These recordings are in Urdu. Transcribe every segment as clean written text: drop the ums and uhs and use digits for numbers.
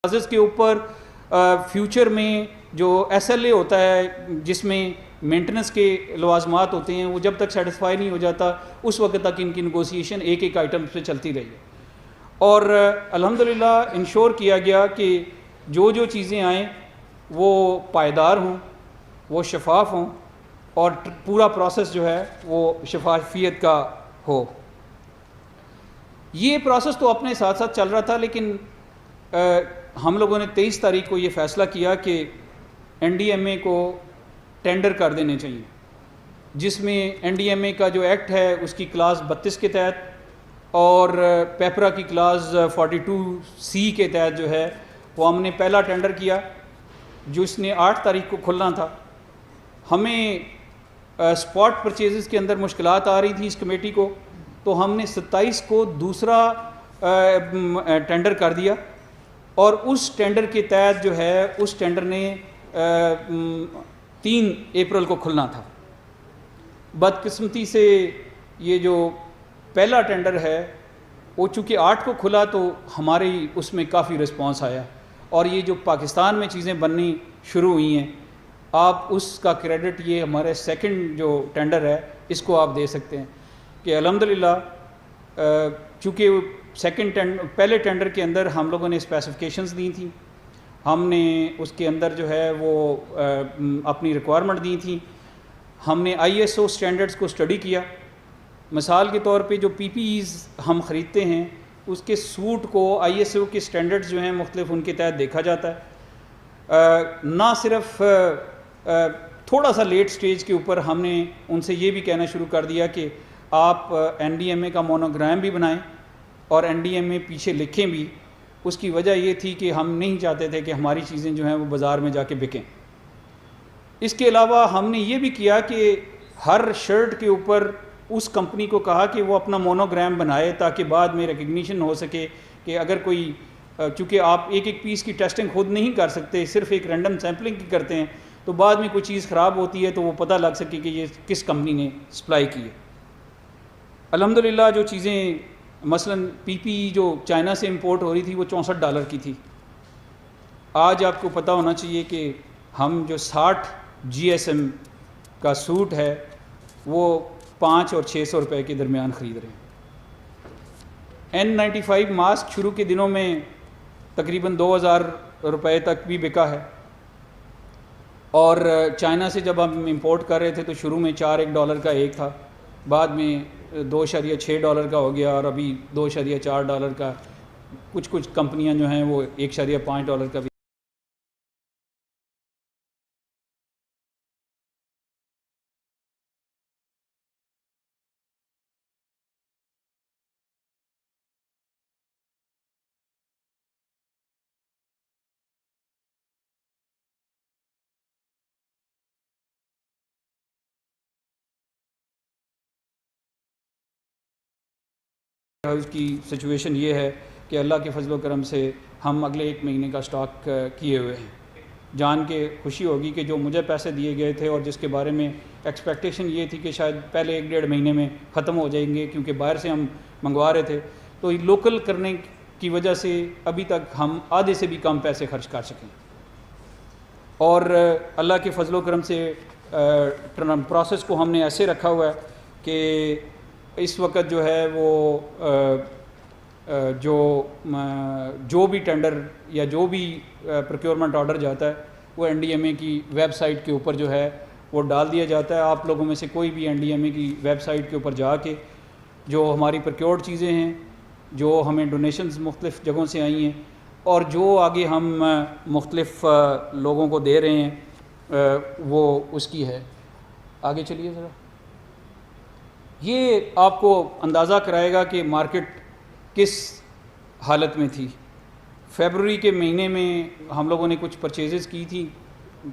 کازز کے اوپر فیوچر میں جو SLA ہوتا ہے جس میں مینٹننس کے لوازمات ہوتے ہیں وہ جب تک سیٹسفائی نہیں ہو جاتا اس وقت تک ان کی نیگوسیشن ایک ایک آئٹم پہ چلتی رہی ہے، اور الحمدللہ انشور کیا گیا کہ جو چیزیں آئیں وہ پائیدار ہوں، وہ شفاف ہوں، اور پورا پروسیس جو ہے وہ شفافیت کا ہو۔ یہ پروسیس تو اپنے ساتھ ساتھ چل رہا تھا، لیکن ہم لوگوں نے 23 تاریخ کو یہ فیصلہ کیا کہ NDMA کو ٹینڈر کر دینے چاہیے، جس میں NDMA کا جو ایکٹ ہے اس کی کلاس 32 کے تحت اور پیپرا کی کلاس 42C کے تحت جو ہے وہ ہم نے پہلا ٹینڈر کیا، جو اس نے 8 تاریخ کو کھلنا تھا۔ ہمیں اسپاٹ پرچیزز کے اندر مشکلات آ رہی تھی اس کمیٹی کو، تو ہم نے 27 کو دوسرا ٹینڈر کر دیا، اور اس ٹینڈر کے تحت جو ہے اس ٹینڈر نے 3 اپریل کو کھلنا تھا۔ بدقسمتی سے یہ جو پہلا ٹینڈر ہے وہ چونکہ 8 کو کھلا تو ہماری اس میں کافی رسپانس آیا، اور یہ جو پاکستان میں چیزیں بننی شروع ہوئی ہیں، آپ اس کا کریڈٹ یہ ہمارے سیکنڈ جو ٹینڈر ہے اس کو آپ دے سکتے ہیں کہ الحمدللہ چونکہ پہلے ٹینڈر کے اندر ہم لوگوں نے اسپیسیفکیشنز دی تھیں، ہم نے اس کے اندر جو ہے وہ اپنی ریکوائرمنٹ دی تھیں، ہم نے ISO سٹینڈرڈز کو اسٹڈی کیا۔ مثال کے طور پہ جو PPEs ہم خریدتے ہیں اس کے سوٹ کو ISO کے سٹینڈرڈز جو ہیں مختلف ان کے تحت دیکھا جاتا ہے۔ نہ صرف تھوڑا سا لیٹ سٹیج کے اوپر ہم نے ان سے یہ بھی کہنا شروع کر دیا کہ آپ NDMA کا مونوگرام بھی بنائیں اور NDMA پیچھے لکھیں بھی۔ اس کی وجہ یہ تھی کہ ہم نہیں چاہتے تھے کہ ہماری چیزیں جو ہیں وہ بازار میں جا کے بکیں۔ اس کے علاوہ ہم نے یہ بھی کیا کہ ہر شرٹ کے اوپر اس کمپنی کو کہا کہ وہ اپنا مونوگرام بنائے تاکہ بعد میں ریکگنیشن ہو سکے کہ اگر کوئی، چونکہ آپ ایک ایک پیس کی ٹیسٹنگ خود نہیں کر سکتے، صرف ایک رینڈم سیمپلنگ کی کرتے ہیں، تو بعد میں کوئی چیز خراب ہوتی ہے تو وہ پتہ لگ سکے کہ یہ کس کمپنی نے سپلائی کی ہے۔ الحمدللہ جو چیزیں مثلا PPE جو چائنا سے امپورٹ ہو رہی تھی وہ $64 کی تھی، آج آپ کو پتہ ہونا چاہیے کہ ہم جو 60 GSM کا سوٹ ہے وہ 500 اور 600 روپے کے درمیان خرید رہے ہیں۔ N95 ماسک شروع کے دنوں میں تقریباً 2000 روپے تک بھی بکا ہے، اور چائنا سے جب ہم امپورٹ کر رہے تھے تو شروع میں $1 کا ایک تھا، بعد میں $2.6 کا ہو گیا، اور ابھی $2.4 کا، کچھ کمپنیاں جو ہیں وہ $1.5 کا بھی۔ اس کی سچویشن یہ ہے کہ اللہ کے فضل و کرم سے ہم اگلے 1 مہینے کا سٹاک کیے ہوئے ہیں۔ جان کے خوشی ہوگی کہ جو مجھے پیسے دیے گئے تھے اور جس کے بارے میں ایکسپیکٹیشن یہ تھی کہ شاید پہلے 1-1.5 مہینے میں ختم ہو جائیں گے کیونکہ باہر سے ہم منگوا رہے تھے، تو لوکل کرنے کی وجہ سے ابھی تک ہم آدھے سے بھی کم پیسے خرچ کر سکیں، اور اللہ کے فضل و کرم سے پروسیس کو ہم نے ایسے رکھا ہوا ہے کہ اس وقت جو ہے وہ جو بھی ٹینڈر یا جو بھی پروکیورمنٹ آرڈر جاتا ہے وہ NDMA کی ویب سائٹ کے اوپر جو ہے وہ ڈال دیا جاتا ہے۔ آپ لوگوں میں سے کوئی بھی NDMA کی ویب سائٹ کے اوپر جا کے جو ہماری پروکیورڈ چیزیں ہیں، جو ہمیں ڈونیشنز مختلف جگہوں سے آئی ہیں، اور جو آگے ہم مختلف لوگوں کو دے رہے ہیں، وہ اس کی ہے۔ آگے چلیے ذرا، یہ آپ کو اندازہ کرائے گا کہ مارکیٹ کس حالت میں تھی۔ فیبروری کے مہینے میں ہم لوگوں نے کچھ پرچیزز کی تھی،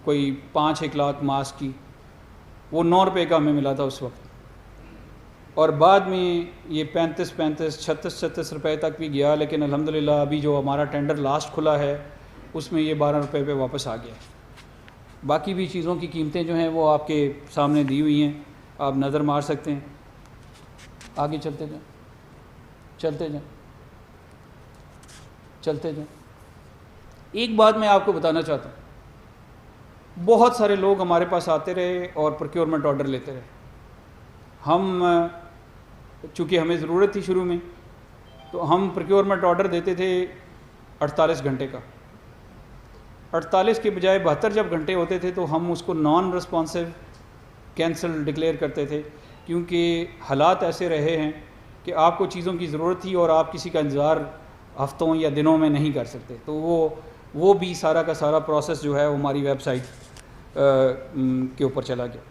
کوئی 5-1 لاکھ ماسک کی، وہ $9 کا ہمیں ملا تھا اس وقت، اور بعد میں یہ 35 36 روپے تک بھی گیا، لیکن الحمدللہ ابھی جو ہمارا ٹینڈر لاسٹ کھلا ہے اس میں یہ 12 روپے پہ واپس آ گیا۔ باقی بھی چیزوں کی قیمتیں جو ہیں وہ آپ کے سامنے دی ہوئی ہیں، آپ نظر مار سکتے ہیں۔ آگے چلتے جائیں، چلتے جائیں۔ ایک بات میں آپ کو بتانا چاہتا ہوں، بہت سارے لوگ ہمارے پاس آتے رہے اور پروکیورمنٹ آرڈر لیتے رہے. ہم چونکہ ہمیں ضرورت تھی شروع میں، تو ہم پروکیورمنٹ آرڈر دیتے تھے 48 گھنٹے کا. 48 کے بجائے 72 جب گھنٹے ہوتے تھے تو ہم اس کو نان رسپانسو کینسل ڈکلیئر کرتے تھے، کیونکہ حالات ایسے رہے ہیں کہ آپ کو چیزوں کی ضرورت تھی اور آپ کسی کا انتظار ہفتوں یا دنوں میں نہیں کر سکتے. تو وہ بھی سارا کا سارا پروسیس جو ہے وہ ہماری ویب سائٹ کے اوپر چلا گیا.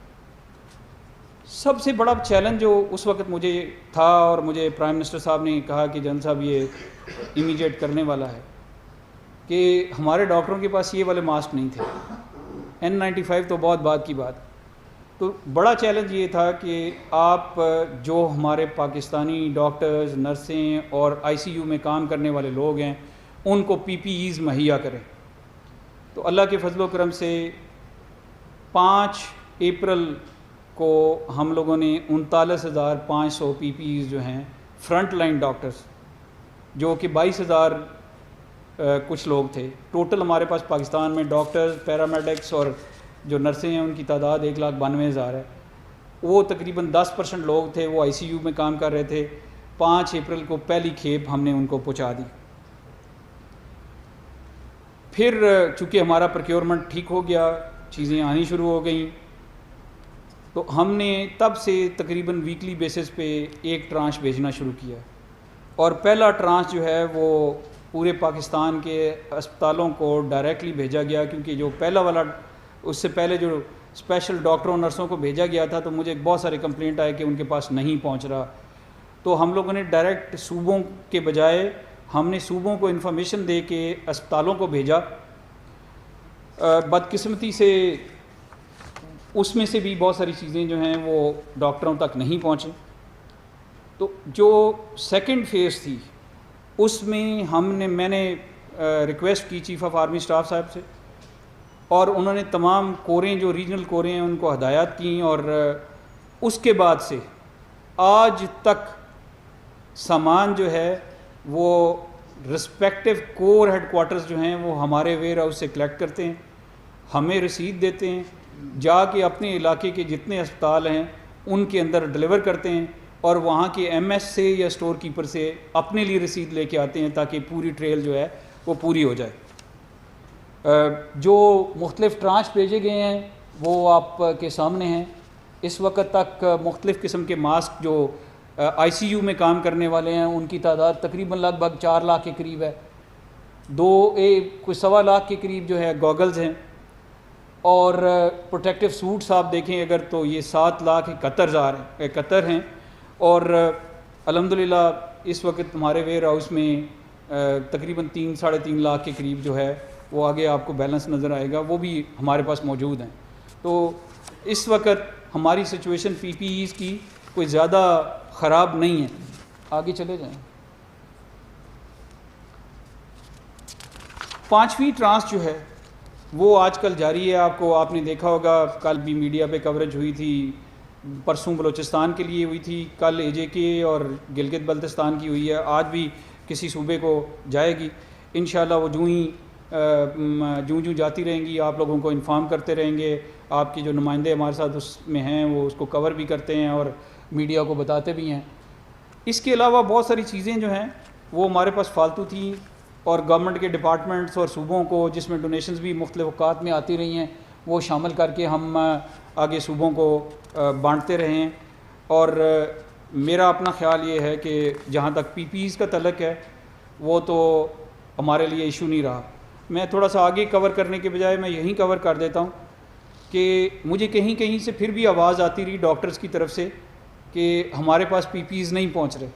سب سے بڑا چیلنج جو اس وقت مجھے تھا، اور مجھے پرائم منسٹر صاحب نے کہا کہ جن صاحب یہ امیجیٹ کرنے والا ہے، کہ ہمارے ڈاکٹروں کے پاس یہ والے ماسک نہیں تھے. N95 تو بہت بعد کی بات. تو بڑا چیلنج یہ تھا کہ آپ جو ہمارے پاکستانی ڈاکٹرز، نرسیں اور ICU میں کام کرنے والے لوگ ہیں ان کو PPEs مہیا کریں. تو اللہ کے فضل و کرم سے 5 اپریل کو ہم لوگوں نے 39,500 PPEs جو ہیں فرنٹ لائن ڈاکٹرز، جو کہ 22,000 کچھ لوگ تھے ٹوٹل ہمارے پاس پاکستان میں، ڈاکٹرز، پیرامیڈکس اور جو نرسیں ہیں ان کی تعداد 1,92,000 ہے. وہ تقریباً 10% لوگ تھے وہ ICU میں کام کر رہے تھے. 5 اپریل کو پہلی کھیپ ہم نے ان کو پہنچا دی. پھر چونکہ ہمارا پروکیورمنٹ ٹھیک ہو گیا، چیزیں آنی شروع ہو گئیں، تو ہم نے تب سے تقریباً ویکلی بیسس پہ ایک ٹرانش بھیجنا شروع کیا. اور پہلا ٹرانش جو ہے وہ پورے پاکستان کے اسپتالوں کو ڈائریکٹلی بھیجا گیا، کیونکہ جو پہلا والا اس سے پہلے جو اسپیشل ڈاکٹروں نرسوں کو بھیجا گیا تھا تو مجھے بہت سارے کمپلینٹ آئے کہ ان کے پاس نہیں پہنچ رہا. تو ہم لوگوں نے ڈائریکٹ صوبوں کے بجائے ہم نے صوبوں کو انفارمیشن دے کے اسپتالوں کو بھیجا. بدقسمتی سے اس میں سے بھی بہت ساری چیزیں جو ہیں وہ ڈاکٹروں تک نہیں پہنچیں. تو جو سیکنڈ فیز تھی اس میں میں نے ریکویسٹ کی چیف آف آرمی اسٹاف صاحب سے، اور انہوں نے تمام کوریں جو ریجنل کوریں ہیں ان کو ہدایات کیں، اور اس کے بعد سے آج تک سامان جو ہے وہ رسپیکٹو کور ہیڈ کوارٹرز جو ہیں وہ ہمارے ویئر ہاؤس سے کلیکٹ کرتے ہیں، ہمیں رسید دیتے ہیں، جا کے اپنے علاقے کے جتنے اسپتال ہیں ان کے اندر ڈلیور کرتے ہیں، اور وہاں کے MS سے یا اسٹور کیپر سے اپنے لیے رسید لے کے آتے ہیں تاکہ پوری ٹریل جو ہے وہ پوری ہو جائے. جو مختلف ٹرانچ بھیجے گئے ہیں وہ آپ کے سامنے ہیں. اس وقت تک مختلف قسم کے ماسک جو ICU میں کام کرنے والے ہیں ان کی تعداد تقریباً لگ بھگ 4 لاکھ کے قریب ہے. کوئی 1.25 لاکھ کے قریب جو ہے گوگلز ہیں، اور پروٹیکٹیو سوٹس آپ دیکھیں اگر تو یہ 7,71,000 ہیں. اور الحمدللہ اس وقت ہمارے ویئر ہاؤس میں تقریباً 3-3.5 لاکھ کے قریب جو ہے وہ آگے آپ کو بیلنس نظر آئے گا، وہ بھی ہمارے پاس موجود ہیں. تو اس وقت ہماری سچویشن PPEs کی کوئی زیادہ خراب نہیں ہے. آگے چلے جائیں. 5ویں ٹرانس جو ہے وہ آج کل جاری ہے. آپ نے دیکھا ہوگا، کل بھی میڈیا پہ کوریج ہوئی تھی، پرسوں بلوچستان کے لیے ہوئی تھی، کل AJK اور گلگت بلتستان کی ہوئی ہے، آج بھی کسی صوبے کو جائے گی. انشاءاللہ وہ جوں جاتی رہیں گی آپ لوگوں کو انفارم کرتے رہیں گے. آپ کے جو نمائندے ہمارے ساتھ اس میں ہیں وہ اس کو کور بھی کرتے ہیں اور میڈیا کو بتاتے بھی ہیں. اس کے علاوہ بہت ساری چیزیں جو ہیں وہ ہمارے پاس فالتو تھیں، اور گورنمنٹ کے ڈپارٹمنٹس اور صوبوں کو جس میں ڈونیشنز بھی مختلف اوقات میں آتی رہی ہیں وہ شامل کر کے ہم آگے صوبوں کو بانٹتے رہے ہیں. اور میرا اپنا خیال یہ ہے کہ جہاں تک PPEs کا تعلق ہے وہ تو ہمارے لیے ایشو نہیں رہا. میں تھوڑا سا آگے کور کرنے کے بجائے میں یہیں کور کر دیتا ہوں کہ مجھے کہیں سے پھر بھی آواز آتی رہی ڈاکٹرز کی طرف سے کہ ہمارے پاس PPEs نہیں پہنچ رہے.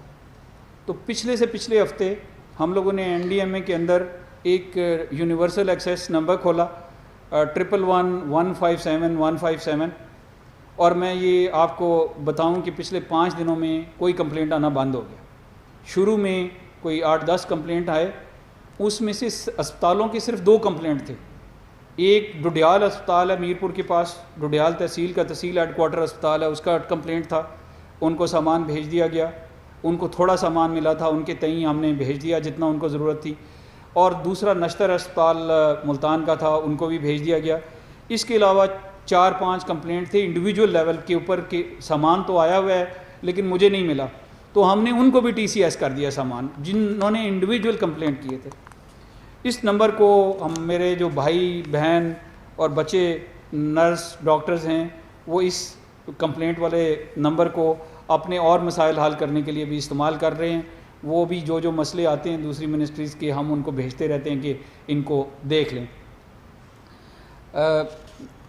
تو پچھلے ہفتے ہم لوگوں نے NDMA کے اندر ایک یونیورسل ایکسیس نمبر کھولا 111-157-157. اور میں یہ آپ کو بتاؤں کہ پچھلے 5 دنوں میں کوئی کمپلینٹ آنا بند ہو گیا. شروع میں کوئی 8-10 کمپلینٹ آئے، اس میں سے اسپتالوں کے صرف 2 کمپلینٹ تھے. ایک ڈوڈیال اسپتال ہے میرپور کے پاس، ڈوڈیال تحصیل کا تحصیل ہیڈ کوارٹر اسپتال ہے، اس کا کمپلینٹ تھا. ان کو سامان بھیج دیا گیا، ان کو تھوڑا سامان ملا تھا، ان کے تئیں ہم نے بھیج دیا جتنا ان کو ضرورت تھی. اور دوسرا نشتر اسپتال ملتان کا تھا، ان کو بھی بھیج دیا گیا۔ اس کے علاوہ 4-5 کمپلینٹ تھے انڈیویجول لیول کے اوپر کہ سامان تو آیا ہوا ہے لیکن مجھے نہیں ملا، تو ہم نے ان کو بھی ٹی سی ایس کر دیا سامان، جنہوں نے انڈیویجول کمپلینٹ کیے تھے۔ اس نمبر کو ہم، میرے جو بھائی بہن اور بچے نرس ڈاکٹرز ہیں، وہ اس کمپلینٹ والے نمبر کو اپنے اور مسائل حل کرنے کے لیے بھی استعمال کر رہے ہیں۔ وہ بھی جو مسئلے آتے ہیں دوسری منسٹریز کے، ہم ان کو بھیجتے رہتے ہیں کہ ان کو دیکھ لیں۔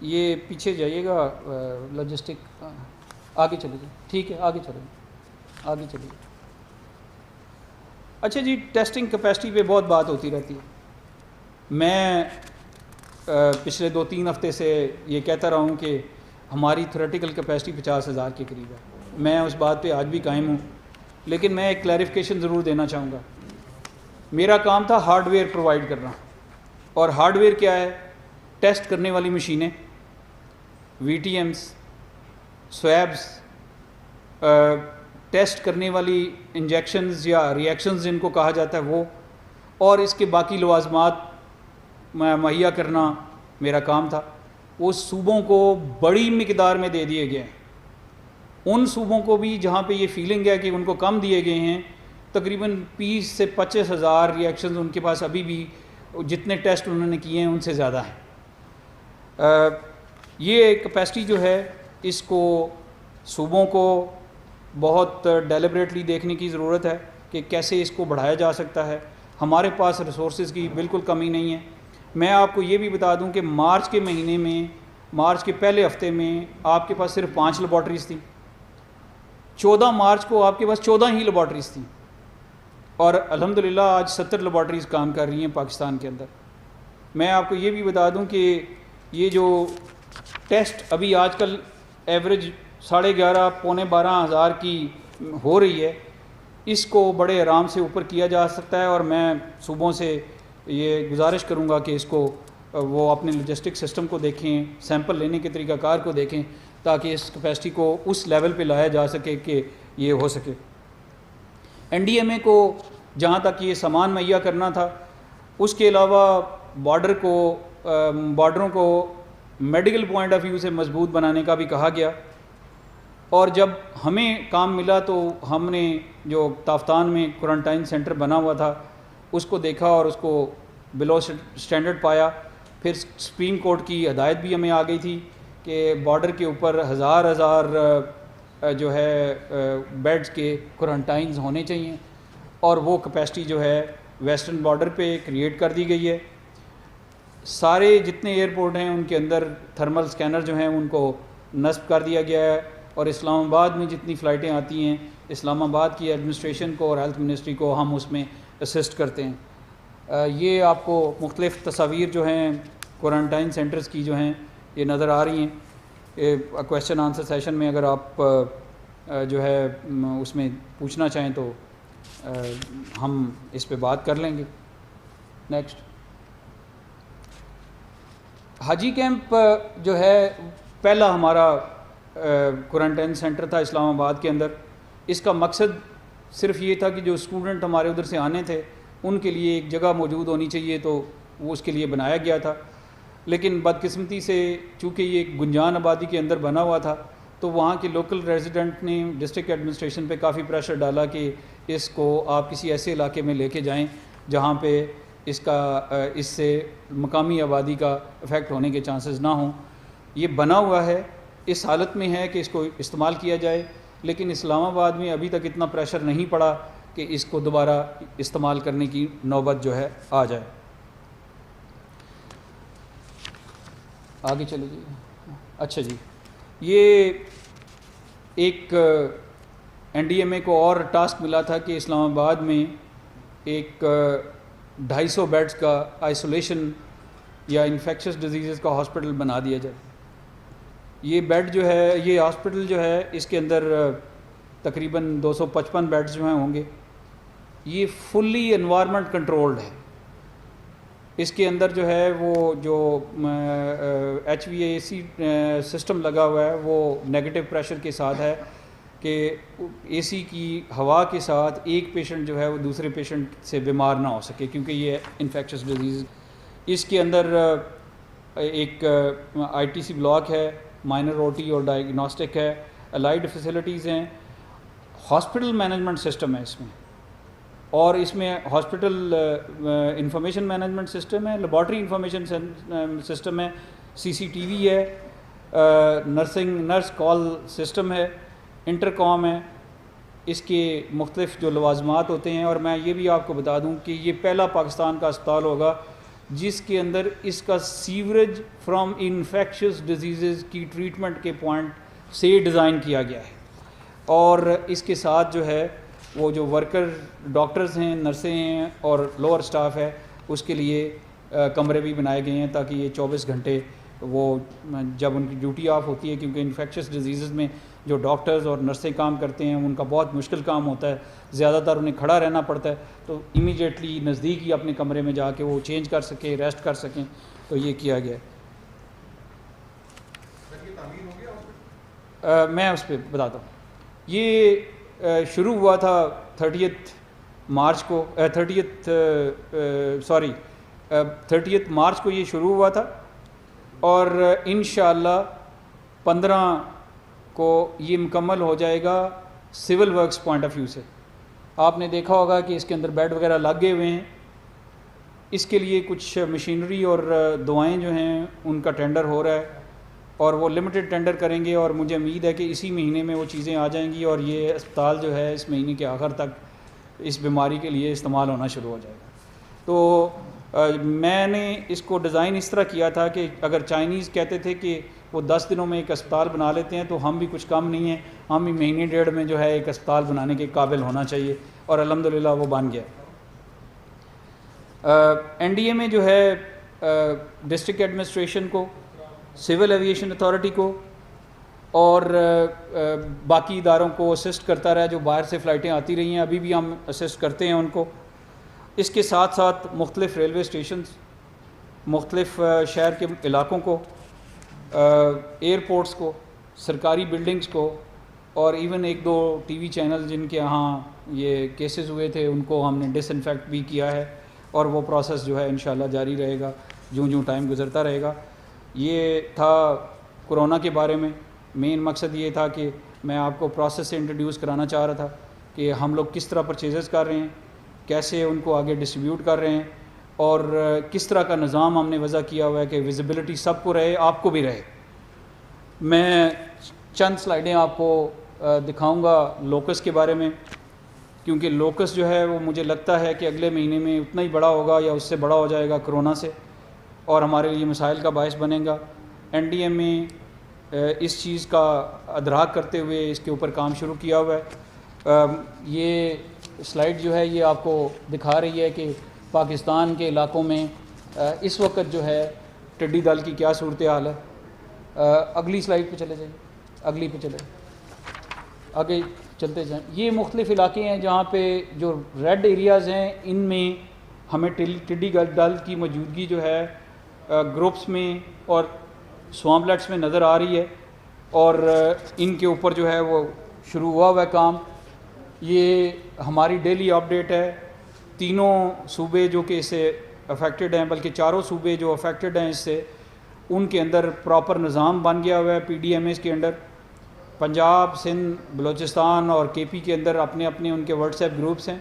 یہ پیچھے جائیے گا، لاجسٹک آگے چلے جائیں، ٹھیک ہے آگے چلے جائیں۔ اچھا جی، ٹیسٹنگ کیپیسٹی پہ بہت بات ہوتی رہتی ہے۔ میں پچھلے 2-3 ہفتے سے یہ کہتا رہا ہوں کہ ہماری تھیوریٹیکل کیپیسٹی 50,000 کے قریب ہے۔ میں اس بات پہ آج بھی قائم ہوں، لیکن میں ایک کلیریفیکیشن ضرور دینا چاہوں گا۔ میرا کام تھا ہارڈ ویئر پرووائڈ کرنا، اور ہارڈ ویئر کیا ہے؟ ٹیسٹ کرنے والی مشینیں، وی ٹی ایمز، سویبز، ٹیسٹ کرنے والی انجیکشنز یا ری ایکشنز جن کو کہا جاتا ہے وہ، اور اس کے باقی لوازمات مہیا کرنا میرا کام تھا۔ وہ صوبوں کو بڑی مقدار میں دے دیے گئے ہیں۔ ان صوبوں کو بھی جہاں پہ یہ فیلنگ ہے کہ ان کو کم دیے گئے ہیں، تقریباً 20 سے 25,000 ری ایکشنز ان کے پاس ابھی بھی جتنے ٹیسٹ انہوں نے کیے ہیں ان سے زیادہ ہیں۔ یہ کیپیسٹی جو ہے اس کو صوبوں کو بہت ڈیلیبریٹلی دیکھنے کی ضرورت ہے کہ کیسے اس کو بڑھایا جا سکتا ہے۔ ہمارے پاس ریسورسز کی بالکل کمی نہیں ہے۔ میں آپ کو یہ بھی بتا دوں کہ مارچ کے مہینے میں، مارچ کے پہلے ہفتے میں آپ کے پاس صرف 5 لیبارٹریز تھیں۔ 14 مارچ کو آپ کے پاس 14 ہی لیبارٹریز تھیں، اور الحمدللہ آج 70 لیبارٹریز کام کر رہی ہیں پاکستان کے اندر۔ میں آپ کو یہ بھی بتا دوں کہ یہ جو ٹیسٹ ابھی آج کل ایوریج 11,500 پونے 12,000 کی ہو رہی ہے، اس کو بڑے آرام سے اوپر کیا جا سکتا ہے، اور میں صوبوں سے یہ گزارش کروں گا کہ اس کو وہ اپنے لاجسٹک سسٹم کو دیکھیں، سیمپل لینے کے طریقہ کار کو دیکھیں، تاکہ اس کیپیسٹی کو اس لیول پہ لایا جا سکے کہ یہ ہو سکے۔ این ڈی ایم اے کو جہاں تک یہ سامان مہیا کرنا تھا، اس کے علاوہ بارڈروں کو میڈیکل پوائنٹ آف ویو سے مضبوط بنانے کا بھی کہا گیا۔ اور جب ہمیں کام ملا تو ہم نے جو تافتان میں کوارنٹائن سینٹر بنا ہوا تھا اس کو دیکھا اور اس کو بلو سٹینڈرڈ پایا۔ پھر سپریم کورٹ کی ہدایت بھی ہمیں آ گئی تھی کہ بارڈر کے اوپر ہزار جو ہے بیڈز کے کوارنٹائنز ہونے چاہیے، اور وہ کیپیسٹی جو ہے ویسٹرن بارڈر پہ کریٹ کر دی گئی ہے۔ سارے جتنے ایئرپورٹ ہیں ان کے اندر تھرمل سکینر جو ہیں ان کو نصب کر دیا گیا ہے، اور اسلام آباد میں جتنی فلائٹیں آتی ہیں اسلام آباد کی ایڈمنسٹریشن کو اور ہیلتھ منسٹری کو ہم اس میں اسسٹ کرتے ہیں۔ یہ آپ کو مختلف تصاویر جو ہیں کوارنٹائن سینٹرز کی جو ہیں یہ نظر آ رہی ہیں۔ کویسچن آنسر سیشن میں اگر آپ جو ہے اس میں پوچھنا چاہیں تو ہم اس پہ بات کر لیں گے۔ نیکسٹ، حاجی کیمپ جو ہے پہلا ہمارا کوارنٹائن سینٹر تھا اسلام آباد کے اندر۔ اس کا مقصد صرف یہ تھا کہ جو اسٹوڈنٹ ہمارے ادھر سے آنے تھے ان کے لیے ایک جگہ موجود ہونی چاہیے، تو وہ اس کے لیے بنایا گیا تھا۔ لیکن بدقسمتی سے چونکہ یہ گنجان آبادی کے اندر بنا ہوا تھا تو وہاں کے لوکل ریزیڈنٹ نے ڈسٹرکٹ ایڈمنسٹریشن پہ کافی پریشر ڈالا کہ اس کو آپ کسی ایسے علاقے میں لے کے جائیں جہاں پہ اس سے مقامی آبادی کا افیکٹ ہونے کے چانسز نہ ہوں۔ یہ بنا ہوا ہے، اس حالت میں ہے کہ اس کو استعمال کیا جائے، لیکن اسلام آباد میں ابھی تک اتنا پریشر نہیں پڑا کہ اس کو دوبارہ استعمال کرنے کی نوبت جو ہے آ جائے۔ آگے چلے جائیے۔ اچھا جی، یہ ایک این ڈی ایم اے کو اور ٹاسک ملا تھا کہ اسلام آباد میں ایک 250 بیڈز کا آئسولیشن یا انفیکشس ڈیزیزز کا ہاسپٹل بنا دیا جائے۔ یہ بیڈ جو ہے، یہ ہاسپٹل جو ہے، اس کے اندر تقریباً 255 بیڈز جو ہیں ہوں گے۔ یہ فلی انوائرمنٹ کنٹرولڈ ہے۔ اس کے اندر جو ہے وہ جو ایچ وی اے سی سسٹم لگا ہوا ہے وہ نیگیٹو پریشر کے ساتھ ہے۔ کہ اے سی کی ہوا کے ساتھ ایک پیشنٹ جو ہے وہ دوسرے پیشنٹ سے بیمار نہ ہو سکے، کیونکہ یہ انفیکشس ڈیزیز. اس کے اندر ایک آئی ٹی سی بلاک ہے، مائنر او ٹی اور ڈائگنوسٹک ہے، الائڈ فیسلٹیز ہیں، ہاسپٹل مینجمنٹ سسٹم ہے اس میں، اور اس میں ہاسپٹل انفارمیشن مینجمنٹ سسٹم ہے، لیبارٹری انفارمیشن سسٹم ہے، سی سی ٹی وی ہے، نرس کال سسٹم ہے، انٹرکام ہے. اس کے مختلف جو لوازمات ہوتے ہیں. اور میں یہ بھی آپ کو بتا دوں کہ یہ پہلا پاکستان کا اسپتال ہوگا جس کے اندر اس کا سیوریج فرام انفیکشس ڈیزیزز کی ٹریٹمنٹ کے پوائنٹ سے ڈیزائن کیا گیا ہے. اور اس کے ساتھ جو ہے وہ جو ورکر ڈاکٹرز ہیں، نرسیں ہیں اور لوور سٹاف ہے، اس کے لیے کمرے بھی بنائے گئے ہیں تاکہ یہ 24 گھنٹے وہ جب ان کی ڈیوٹی آف ہوتی ہے، کیونکہ انفیکشس ڈیزیزز میں جو ڈاکٹرز اور نرسیں کام کرتے ہیں ان کا بہت مشکل کام ہوتا ہے، زیادہ تر انہیں کھڑا رہنا پڑتا ہے، تو امیڈیٹلی نزدیک ہی اپنے کمرے میں جا کے وہ چینج کر سکیں، ریسٹ کر سکیں. تو یہ کیا گیا ہے. میں اس پہ بتاتا ہوں. یہ شروع ہوا تھا 30 مارچ کو یہ شروع ہوا تھا، اور انشاءاللہ 15 کو یہ مکمل ہو جائے گا civil works point of view سے. آپ نے دیکھا ہوگا کہ اس کے اندر بیڈ وغیرہ لگے ہوئے ہیں. اس کے لیے کچھ مشینری اور دوائیں جو ہیں ان کا ٹینڈر ہو رہا ہے، اور وہ لمیٹڈ ٹینڈر کریں گے، اور مجھے امید ہے کہ اسی مہینے میں وہ چیزیں آ جائیں گی، اور یہ اسپتال جو ہے اس مہینے کے آخر تک اس بیماری کے لیے استعمال ہونا شروع ہو جائے گا. تو میں نے اس کو ڈیزائن اس طرح کیا تھا کہ اگر چائنیز کہتے تھے کہ وہ 10 دنوں میں ایک اسپتال بنا لیتے ہیں، تو ہم بھی کچھ کم نہیں ہیں، ہم بھی مہینے ڈیڑھ میں جو ہے ایک اسپتال بنانے کے قابل ہونا چاہیے، اور الحمدللہ وہ بن گیا. این ڈی اے میں جو ہے ڈسٹرکٹ ایڈمنسٹریشن کو، سول ایویشن اتھارٹی کو اور باقی اداروں کو اسسٹ کرتا رہا، جو باہر سے فلائٹیں آتی رہی ہیں، ابھی بھی ہم اسسٹ کرتے ہیں ان کو. اس کے ساتھ ساتھ مختلف ریلوے اسٹیشنز، مختلف شہر کے علاقوں کو، ایئرپورٹس کو، سرکاری بلڈنگز کو، اور ایون 1-2 ٹی وی چینل جن کے یہاں یہ کیسز ہوئے تھے ان کو ہم نے ڈس انفیکٹ بھی کیا ہے، اور وہ پروسیس جو ہے انشاءاللہ جاری رہے گا جوں ٹائم گزرتا رہے گا. یہ تھا کرونا کے بارے میں. مین مقصد یہ تھا کہ میں آپ کو پروسیس سے انٹروڈیوس کرانا چاہ رہا تھا کہ ہم لوگ کس طرح پرچیزز کر رہے ہیں، کیسے ان کو آگے ڈسٹریبیوٹ کر رہے ہیں، اور کس طرح کا نظام ہم نے وضع کیا ہوا ہے کہ ویزیبلٹی سب کو رہے، آپ کو بھی رہے. میں چند سلائیڈیں آپ کو دکھاؤں گا لوکس کے بارے میں، کیونکہ لوکس جو ہے وہ مجھے لگتا ہے کہ اگلے مہینے میں اتنا ہی بڑا ہوگا یا اس سے بڑا ہو جائے گا کرونا سے، اور ہمارے لیے مسائل کا باعث بنے گا. این ڈی ایم میں اس چیز کا ادراک کرتے ہوئے اس کے اوپر کام شروع کیا ہوا ہے. یہ سلائیڈ جو ہے یہ آپ کو دکھا رہی ہے کہ پاکستان کے علاقوں میں اس وقت جو ہے ٹڈی دل کی کیا صورتحال ہے. اگلی سلائیڈ پہ چلے جائیں، اگلی پہ چلے، آگے چلتے جائیں. یہ مختلف علاقے ہیں جہاں پہ جو ریڈ ایریاز ہیں ان میں ہمیں ٹڈی دل کی موجودگی جو ہے گروپس میں اور سوامپلیٹس میں نظر آ رہی ہے، اور ان کے اوپر جو ہے وہ شروع ہوا ہے کام. یہ ہماری ڈیلی اپڈیٹ ہے. تینوں صوبے جو کہ اس سے افیکٹڈ ہیں، بلکہ چاروں صوبے جو افیکٹڈ ہیں اس سے، ان کے اندر پراپر نظام بن گیا ہوا ہے پی ڈی ایم ایس کے اندر. پنجاب، سندھ، بلوچستان اور کے پی کے اندر اپنے اپنے ان کے واٹس ایپ گروپس ہیں.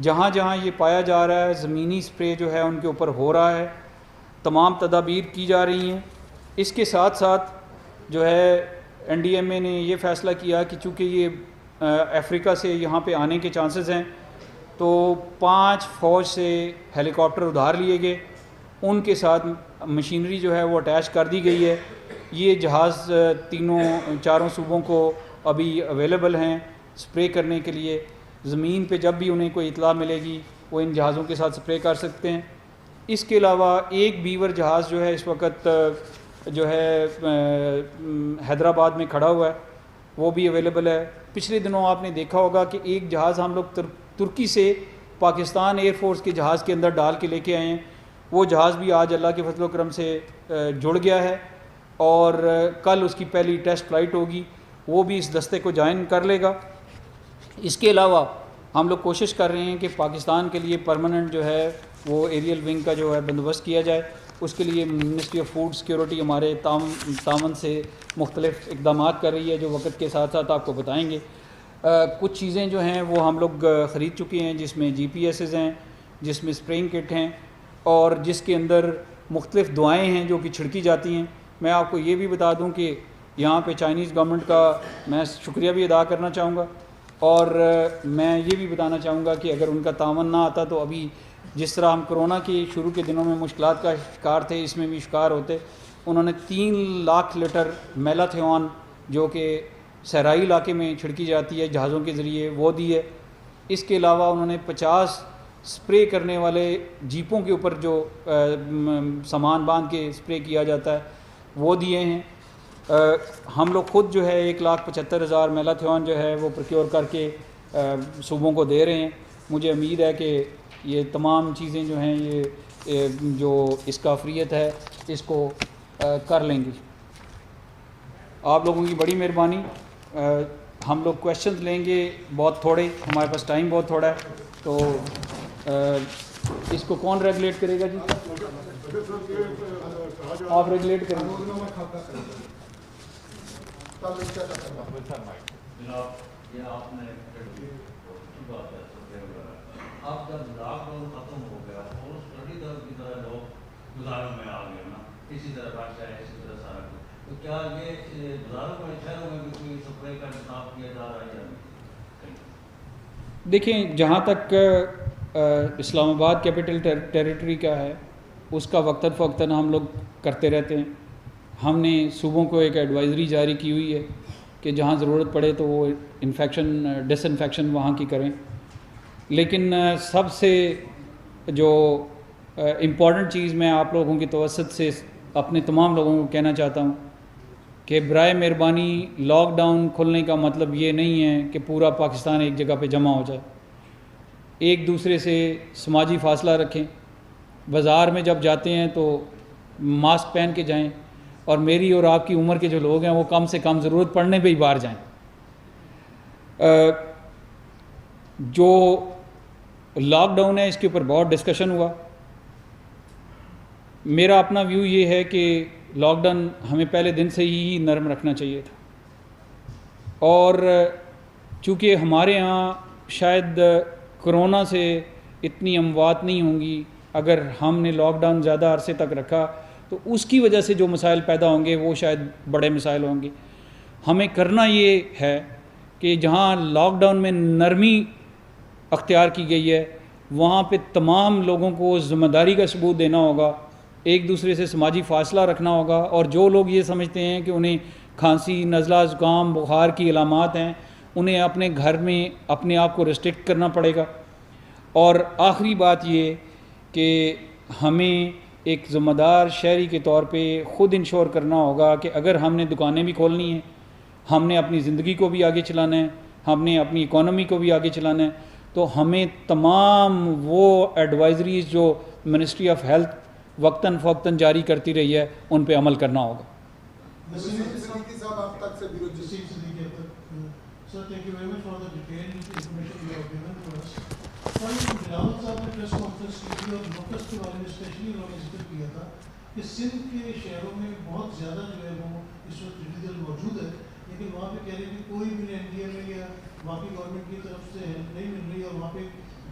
جہاں جہاں یہ پایا جا رہا ہے زمینی سپرے جو ہے ان کے اوپر ہو رہا ہے، تمام تدابیر کی جا رہی ہیں. اس کے ساتھ ساتھ جو ہے این ڈی ایم اے نے یہ فیصلہ کیا کہ چونکہ یہ افریقہ سے یہاں پہ آنے کے چانسز ہیں، تو 5 فوج سے ہیلی کاپٹر ادھار لیے گئے، ان کے ساتھ مشینری جو ہے وہ اٹیچ کر دی گئی ہے. یہ جہاز چاروں صوبوں کو ابھی اویلیبل ہیں سپرے کرنے کے لیے. زمین پہ جب بھی انہیں کوئی اطلاع ملے گی وہ ان جہازوں کے ساتھ سپرے کر سکتے ہیں. اس کے علاوہ ایک بیور جہاز جو ہے اس وقت جو ہے حیدرآباد میں کھڑا ہوا ہے، وہ بھی اویلیبل ہے. پچھلے دنوں آپ نے دیکھا ہوگا کہ ایک جہاز ہم لوگ ترکی سے پاکستان ایئر فورس کے جہاز کے اندر ڈال کے لے کے آئے ہیں. وہ جہاز بھی آج اللہ کے فضل و کرم سے جڑ گیا ہے، اور کل اس کی پہلی ٹیسٹ فلائٹ ہوگی. وہ بھی اس دستے کو جوائن کر لے گا۔ اس کے علاوہ ہم لوگ کوشش کر رہے ہیں کہ پاکستان کے لیے پرماننٹ جو ہے وہ ایریل ونگ کا جو ہے بندوبست کیا جائے۔ اس کے لیے منسٹری آف فوڈ سیکیورٹی ہمارے تعاون سے مختلف اقدامات کر رہی ہے، جو وقت کے ساتھ ساتھ آپ کو بتائیں گے۔ کچھ چیزیں جو ہیں وہ ہم لوگ خرید چکے ہیں، جس میں جی پی ایسز ہیں، جس میں اسپرینگ کٹ ہیں، اور جس کے اندر مختلف دعائیں ہیں جو کہ چھڑکی جاتی ہیں۔ میں آپ کو یہ بھی بتا دوں کہ یہاں پہ چائنیز گورنمنٹ کا میں شکریہ بھی ادا کرنا چاہوں گا، اور میں یہ بھی بتانا چاہوں گا کہ اگر ان کا تعاون نہ آتا تو ابھی جس طرح ہم کرونا کی شروع کے دنوں میں مشکلات کا شکار تھے، اس میں بھی شکار ہوتے۔ انہوں نے 3 لاکھ لیٹر میلاتھیون جو کہ صحرائی علاقے میں چھڑکی جاتی ہے جہازوں کے ذریعے، وہ دی ہے۔ اس کے علاوہ انہوں نے 50 سپرے کرنے والے جیپوں کے اوپر جو سامان باندھ کے سپرے کیا جاتا ہے وہ دیے ہیں۔ ہم لوگ خود جو ہے 1,75,000 میلاتھیون جو ہے وہ پروکیور کر کے صوبوں کو دے رہے ہیں۔ مجھے امید ہے کہ یہ تمام چیزیں جو ہیں یہ جو اس کا افریت ہے اس کو کر لیں گی۔ آپ لوگوں کی بڑی مہربانی۔ ہم لوگ کویشچنز لیں گے بہت تھوڑے، ہمارے پاس ٹائم بہت تھوڑا ہے، تو اس کو کون ریگولیٹ کرے گا؟ جی آپ ریگولیٹ کریں گے۔ اب جب لاک ڈاؤن ختم ہو گیا اور اسٹڈی دل کی طرح لوگ گزاروں میں آ گئے نا، اسی طرح رش ہے، اسی طرح سارا کچھ، تو کیا یہ گزاروں میں شہروں میں بھی کوئی سپلائی کا انتظام کیا جا رہا ہے یا نہیں؟ دیکھیں، جہاں تک اسلام آباد کیپٹل ٹیریٹری کا ہے اس کا وقتاً فوقتاً ہم لوگ کرتے رہتے ہیں۔ ہم نے صوبوں کو ایک ایڈوائزری جاری کی ہوئی ہے کہ جہاں ضرورت پڑے تو وہ ڈس انفیکشن وہاں کی کریں، لیکن سب سے جو امپورٹنٹ چیز میں آپ لوگوں کی توسط سے اپنے تمام لوگوں کو کہنا چاہتا ہوں کہ برائے مہربانی لاک ڈاؤن کھلنے کا مطلب یہ نہیں ہے کہ پورا پاکستان ایک جگہ پہ جمع ہو جائے۔ ایک دوسرے سے سماجی فاصلہ رکھیں، بازار میں جب جاتے ہیں تو ماسک پہن کے جائیں، اور میری اور آپ کی عمر کے جو لوگ ہیں وہ کم سے کم ضرورت پڑنے پہ ہی باہر جائیں۔ جو لاک ڈاؤن ہے اس کے اوپر بہت ڈسکشن ہوا۔ میرا اپنا ویو یہ ہے کہ لاک ڈاؤن ہمیں پہلے دن سے ہی نرم رکھنا چاہیے تھا، اور چونکہ ہمارے ہاں شاید کرونا سے اتنی اموات نہیں ہوں گی، اگر ہم نے لاک ڈاؤن زیادہ عرصے تک رکھا تو اس کی وجہ سے جو مسائل پیدا ہوں گے وہ شاید بڑے مسائل ہوں گے۔ ہمیں کرنا یہ ہے کہ جہاں لاک ڈاؤن میں نرمی اختیار کی گئی ہے وہاں پہ تمام لوگوں کو ذمہ داری کا ثبوت دینا ہوگا، ایک دوسرے سے سماجی فاصلہ رکھنا ہوگا، اور جو لوگ یہ سمجھتے ہیں کہ انہیں کھانسی، نزلہ، زکام، بخار کی علامات ہیں انہیں اپنے گھر میں اپنے آپ کو ریسٹرکٹ کرنا پڑے گا۔ اور آخری بات یہ کہ ہمیں ایک ذمہ دار شہری کے طور پہ خود انشور کرنا ہوگا کہ اگر ہم نے دکانیں بھی کھولنی ہیں، ہم نے اپنی زندگی کو بھی آگے چلانا ہے، ہم نے اپنی اکانومی کو بھی آگے چلانا ہے، تو ہمیں تمام وہ ایڈوائزریز جو منسٹری آف ہیلتھ وقتاً فوقتاً جاری کرتی رہی ہے ان پہ عمل کرنا ہوگا۔ کہ سندھ کے شہروں میں بہت زیادہ جو ہے وہ اس وقت ڈیجیٹل موجود ہے، لیکن وہاں پہ کہہ رہے ہیں کہ کوئی بھی این ڈی ایم اے یا وہاں کی گورنمنٹ کی طرف سے نہیں مل رہی، اور وہاں پہ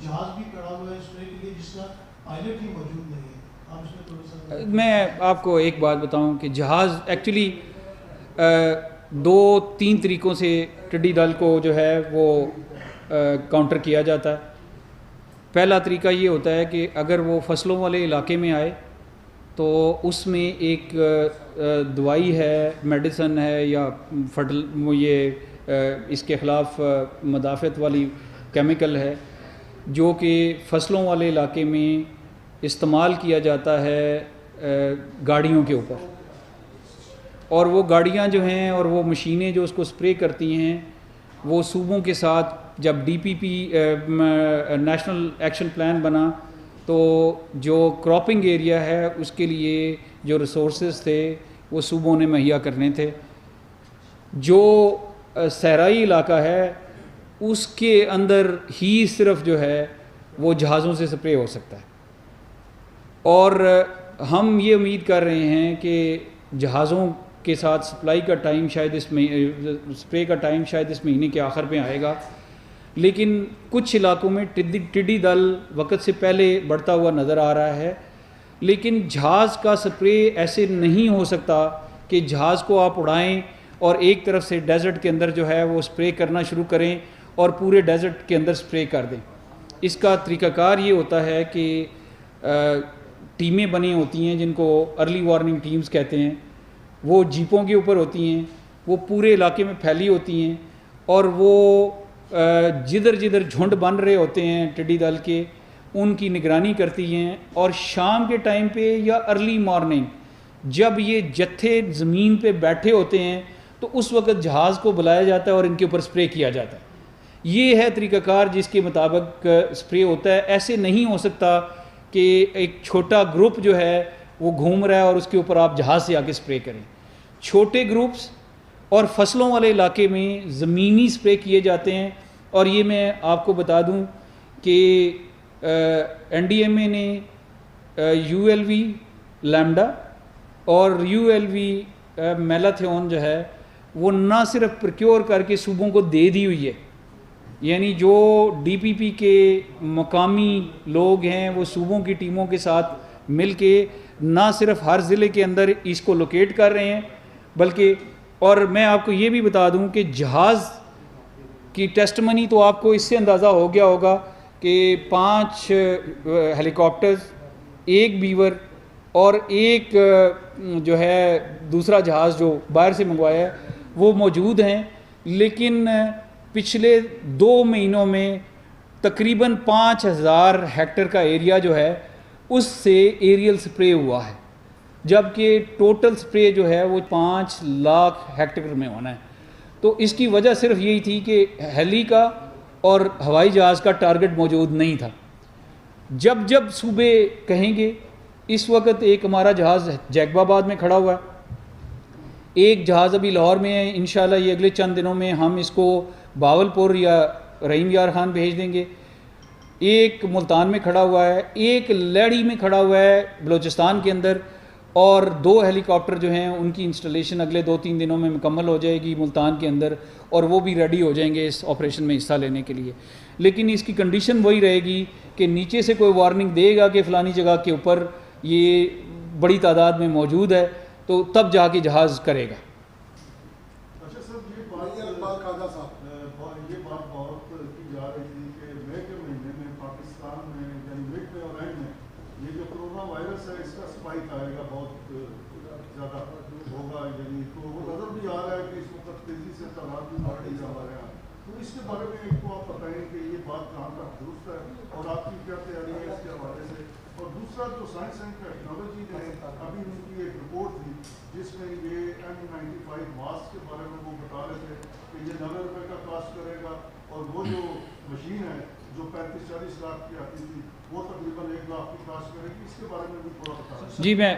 جہاز بھی کھڑا ہوا ہے اسپرے کے لیے جس کا پائلٹ ہی موجود نہیں ہے۔ آپ اس میں تھوڑا سا میں آپ کو ایک بات بتاؤں کہ جہاز ایکچولی 2-3 طریقوں سے ٹڈی دل کو جو ہے وہ کاؤنٹر کیا جاتا ہے۔ پہلا طریقہ یہ ہوتا ہے کہ اگر وہ فصلوں والے علاقے میں آئے تو اس میں ایک دوائی ہے، میڈیسن ہے، یا یہ اس کے خلاف مدافعت والی کیمیکل ہے جو کہ فصلوں والے علاقے میں استعمال کیا جاتا ہے گاڑیوں کے اوپر، اور وہ گاڑیاں جو ہیں اور وہ مشینیں جو اس کو سپرے کرتی ہیں وہ صوبوں کے ساتھ جب ڈی پی پی نیشنل ایکشن پلان بنا تو جو کراپنگ ایریا ہے اس کے لیے جو ریسورسز تھے وہ صوبوں نے مہیا کرنے تھے۔ جو صحرائی علاقہ ہے اس کے اندر ہی صرف جو ہے وہ جہازوں سے سپرے ہو سکتا ہے، اور ہم یہ امید کر رہے ہیں کہ جہازوں کے ساتھ سپلائی کا ٹائم شاید سپرے کا ٹائم شاید اس مہینے کے آخر میں آئے گا، لیکن کچھ علاقوں میں ٹڈی دل وقت سے پہلے بڑھتا ہوا نظر آ رہا ہے. لیکن جہاز کا سپرے ایسے نہیں ہو سکتا کہ جہاز کو آپ اڑائیں اور ایک طرف سے ڈیزرٹ کے اندر جو ہے وہ سپرے کرنا شروع کریں اور پورے ڈیزرٹ کے اندر سپرے کر دیں. اس کا طریقہ کار یہ ہوتا ہے کہ ٹیمیں بنی ہوتی ہیں جن کو ارلی وارننگ ٹیمز کہتے ہیں، وہ جیپوں کے اوپر ہوتی ہیں، وہ پورے علاقے میں پھیلی ہوتی ہیں، اور وہ جدھر جدھر جھنڈ بن رہے ہوتے ہیں ٹڈی دل کے ان کی نگرانی کرتی ہیں، اور شام کے ٹائم پہ یا ارلی مارننگ جب یہ جتھے زمین پہ بیٹھے ہوتے ہیں تو اس وقت جہاز کو بلایا جاتا ہے اور ان کے اوپر سپرے کیا جاتا ہے. یہ ہے طریقہ کار جس کے مطابق سپرے ہوتا ہے. ایسے نہیں ہو سکتا کہ ایک چھوٹا گروپ جو ہے وہ گھوم رہا ہے اور اس کے اوپر آپ جہاز سے آ کے سپرے کریں. چھوٹے گروپس اور فصلوں والے علاقے میں زمینی سپرے کیے جاتے ہیں. اور یہ میں آپ کو بتا دوں کہ NDMA نے ULV لیمڈا اور ULV میلاتھیون جو ہے وہ نہ صرف پروکیور کر کے صوبوں کو دے دی ہوئی ہے، یعنی جو DPP کے مقامی لوگ ہیں وہ صوبوں کی ٹیموں کے ساتھ مل کے نہ صرف ہر ضلع کے اندر اس کو لوکیٹ کر رہے ہیں بلکہ، اور میں آپ کو یہ بھی بتا دوں کہ جہاز کی ٹیسٹمنی تو آپ کو اس سے اندازہ ہو گیا ہوگا کہ 5 ہیلی کاپٹرز، 1 بیور اور 1 جو ہے دوسرا جہاز جو باہر سے منگوایا ہے وہ موجود ہیں. لیکن پچھلے 2 مہینوں میں تقریباً 5000 ہیکٹر کا ایریا جو ہے اس سے ایریل سپرے ہوا ہے، جبکہ ٹوٹل سپرے جو ہے وہ 5 لاکھ ہیکٹر میں ہونا ہے. تو اس کی وجہ صرف یہی تھی کہ ہیلی کا اور ہوائی جہاز کا ٹارگٹ موجود نہیں تھا. جب جب صوبے کہیں گے، اس وقت ایک ہمارا جہاز جیکب آباد میں کھڑا ہوا ہے، ایک جہاز ابھی لاہور میں ہے، انشاءاللہ یہ اگلے چند دنوں میں ہم اس کو باولپور یا رحیم یار خان بھیج دیں گے. ایک ملتان میں کھڑا ہوا ہے، ایک لیڑی میں کھڑا ہوا ہے بلوچستان کے اندر، اور 2 ہیلی کاپٹر جو ہیں ان کی انسٹالیشن اگلے 2-3 دنوں میں مکمل ہو جائے گی ملتان کے اندر، اور وہ بھی ریڈی ہو جائیں گے اس آپریشن میں حصہ لینے کے لیے. لیکن اس کی کنڈیشن وہی رہے گی کہ نیچے سے کوئی وارننگ دے گا کہ فلانی جگہ کے اوپر یہ بڑی تعداد میں موجود ہے تو تب جا کے جہاز کرے گا. اچھا سر، یہ بات بہت کی جا رہی تھی کہ مئی کے مہینے میں پاکستان میں یعنی مڈ میں اور اینڈ میں یہ جو کرونا وائرس ہے اس کا اسپائک آئے گا، بہت زیادہ ہوگا، یعنی تو وہ نظر بھی آ رہا ہے کہ اس وقت تیزی سے تعداد بھی بڑھتی جا رہا ہے. تو اس کے بارے میں ایک تو آپ بتائیں کہ یہ بات کہاں تک درست ہے اور آپ کی کیا تیاری ہے اس کے حوالے سے. اور دوسرا جو سائنس اینڈ ٹیکنالوجی نے ابھی ان کی ایک رپورٹ تھی جس میں یہ N95 ماسک کے بارے میں وہ بتا رہے تھے کہ یہ 90 روپے کا کاسٹ کرے گا، اور وہ جو مشین ہے جو 35-40 لاکھ کی آتی تھی وہ تقریباً 1 لاکھ کی کاسٹ کرے گی. اس کے بارے میں بھی تھوڑا بتا. جی میں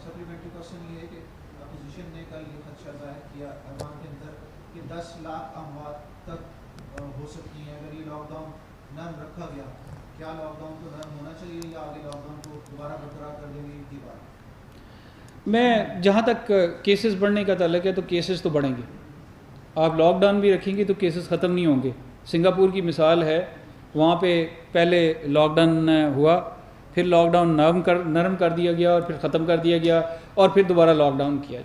سپلیمنٹری کوشچن یہ ہے کہ اپوزیشن نے کل یہ خدشہ ظاہر کیا ایوان کے اندر کہ 10 لاکھ اموات تک ہو سکتی ہیں اگر یہ لاک ڈاؤن نرم رکھا گیا. کیا لاک ڈاؤن کو نرم ہونا چاہیے یا آگے لاک ڈاؤن کو دوبارہ برقرار کر دیں گے ان کی بات؟ میں جہاں تک کیسز بڑھنے کا تعلق ہے تو کیسز تو بڑھیں گے. آپ لاک ڈاؤن بھی رکھیں گے تو کیسز ختم نہیں ہوں گے. سنگاپور کی مثال ہے، وہاں پہ پہلے لاک ڈاؤن ہوا، پھر لاک ڈاؤن نرم کر دیا گیا اور پھر ختم کر دیا گیا اور پھر دوبارہ لاک ڈاؤن کیا.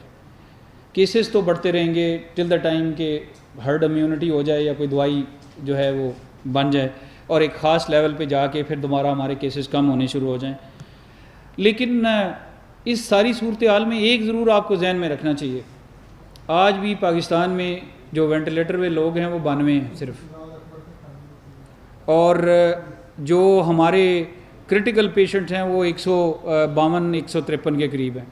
کیسز تو بڑھتے رہیں گے ٹل دا ٹائم کہ ہرڈ امیونٹی ہو جائے یا کوئی دوائی جو ہے وہ بن جائے اور ایک خاص لیول پہ جا کے پھر دوبارہ ہمارے کیسز کم ہونے شروع ہو جائیں. لیکن اس ساری صورتحال میں ایک ضرور آپ کو ذہن میں رکھنا چاہیے، آج بھی پاکستان میں جو وینٹیلیٹر پہ لوگ ہیں وہ 92 ہیں صرف، اور جو ہمارے کرٹیکل پیشنٹس ہیں وہ 152-153 کے قریب ہیں،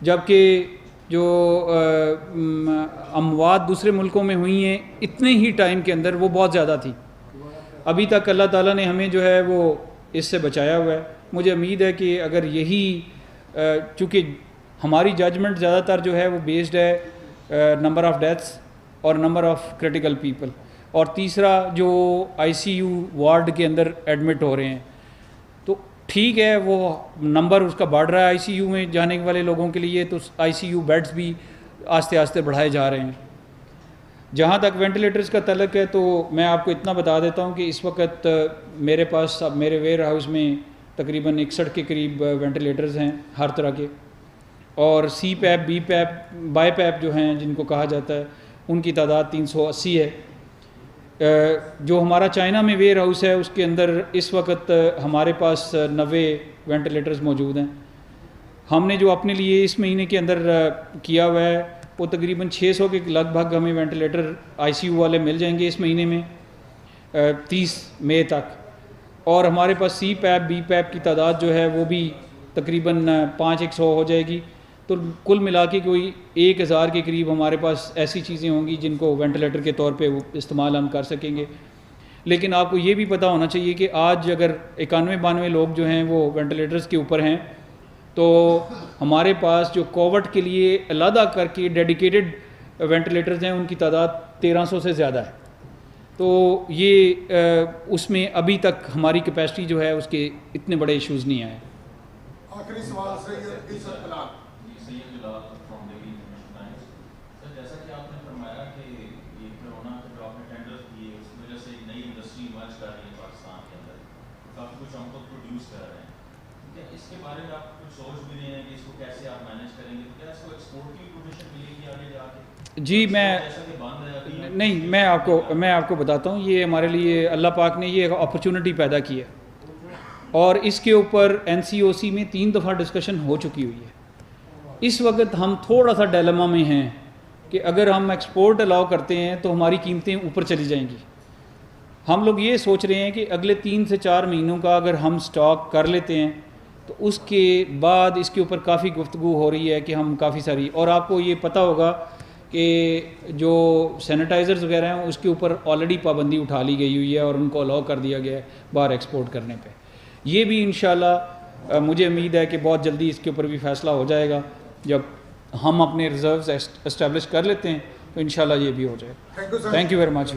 جبکہ جو اموات دوسرے ملکوں میں ہوئی ہیں اتنے ہی ٹائم کے اندر وہ بہت زیادہ تھی. ابھی تک اللہ تعالیٰ نے ہمیں جو ہے وہ اس سے بچایا ہوا ہے. مجھے امید ہے کہ اگر یہی چونکہ ہماری ججمنٹ زیادہ تر جو ہے وہ بیسڈ ہے نمبر آف ڈیتھس اور نمبر آف کرٹیکل پیپل، اور تیسرا جو آئی سی یو وارڈ کے اندر ایڈمٹ ہو رہے ہیں، تو ٹھیک ہے وہ نمبر اس کا بڑھ رہا ہے آئی سی یو میں جانے والے لوگوں کے لیے، تو آئی سی یو بیڈز بھی آہستہ آہستہ بڑھائے جا رہے ہیں۔ جہاں تک وینٹیلیٹرز کا تعلق ہے تو میں آپ کو اتنا بتا دیتا ہوں کہ اس وقت میرے پاس میرے ویئر ہاؤس میں تقریباً 61 کے قریب وینٹیلیٹرز ہیں ہر طرح کے، اور سی پیپ، بی پیپ، بائی پیپ جو ہیں جن کو کہا جاتا ہے، ان کی تعداد 380 ہے۔ جو ہمارا چائنا میں ویئر ہاؤس ہے اس کے اندر اس وقت ہمارے پاس 90 وینٹیلیٹرز موجود ہیں۔ ہم نے جو اپنے لیے اس مہینے کے اندر کیا ہوا ہے وہ تقریباً 600 کے لگ بھگ ہمیں وینٹیلیٹر آئی سی یو والے مل جائیں گے اس مہینے میں 30 مئی تک، اور ہمارے پاس سی پیپ، بی پیپ کی تعداد جو ہے وہ بھی تقریباً 500 ہو جائے گی، تو کل ملا کے کوئی 1000 کے قریب ہمارے پاس ایسی چیزیں ہوں گی جن کو وینٹیلیٹر کے طور پہ وہ استعمال ہم کر سکیں گے۔ لیکن آپ کو یہ بھی پتہ ہونا چاہیے کہ آج اگر 91-92 لوگ جو ہیں وہ وینٹیلیٹرز کے اوپر ہیں، تو ہمارے پاس جو کووڈ کے لیے علیحدہ کر کے ڈیڈیکیٹڈ وینٹیلیٹرز ہیں ان کی تعداد 1300 سے زیادہ ہے، تو یہ اس میں ابھی تک ہماری کیپیسٹی جو ہے اس کے اتنے بڑے ایشوز نہیں آئے۔ آخری سوال سید جلال فرام ڈیلی انفارمیشن ٹائمز۔ سر جیسا کہ آپ نے فرمایا کہ یہ کرونا کے جو آپ نے ٹینڈر کیے اس کی وجہ سے ایک نئی انڈسٹری ایمرج کر رہی ہے پاکستان کے اندر، کافی کچھ ہم خود پروڈیوس کر رہے ہیں، کیا اس کے بارے میں آپ کچھ سوچ بھی رہے ہیں کہ اس کو کیسے آپ مینیج کریں گے؟ کیا اس کو ایکسپورٹ کی پوزیشن ملے گی آگے جا کے؟ جی نہیں، میں آپ کو بتاتا ہوں، یہ ہمارے لیے اللہ پاک نے یہ اپرچونٹی پیدا کی ہے، اور اس کے اوپر این سی او سی میں 3 دفعہ ڈسکشن ہو چکی ہوئی ہے۔ اس وقت ہم تھوڑا سا ڈیلیما میں ہیں کہ اگر ہم ایکسپورٹ الاؤ کرتے ہیں تو ہماری قیمتیں اوپر چلی جائیں گی۔ ہم لوگ یہ سوچ رہے ہیں کہ اگلے 3 سے 4 مہینوں کا اگر ہم سٹاک کر لیتے ہیں تو اس کے بعد اس کے اوپر کافی گفتگو ہو رہی ہے کہ ہم کافی ساری، اور آپ کو یہ پتہ ہوگا کہ جو سینیٹائزرز وغیرہ ہیں اس کے اوپر آلریڈی پابندی اٹھا لی گئی ہوئی ہے اور ان کو الاؤ کر دیا گیا ہے باہر ایکسپورٹ کرنے پہ۔ یہ بھی انشاءاللہ مجھے امید ہے کہ بہت جلدی اس کے اوپر بھی فیصلہ ہو جائے گا، جب ہم اپنے ریزروز اسٹیبلش کر لیتے ہیں تو انشاءاللہ یہ بھی ہو جائے گا۔ Thank you very much.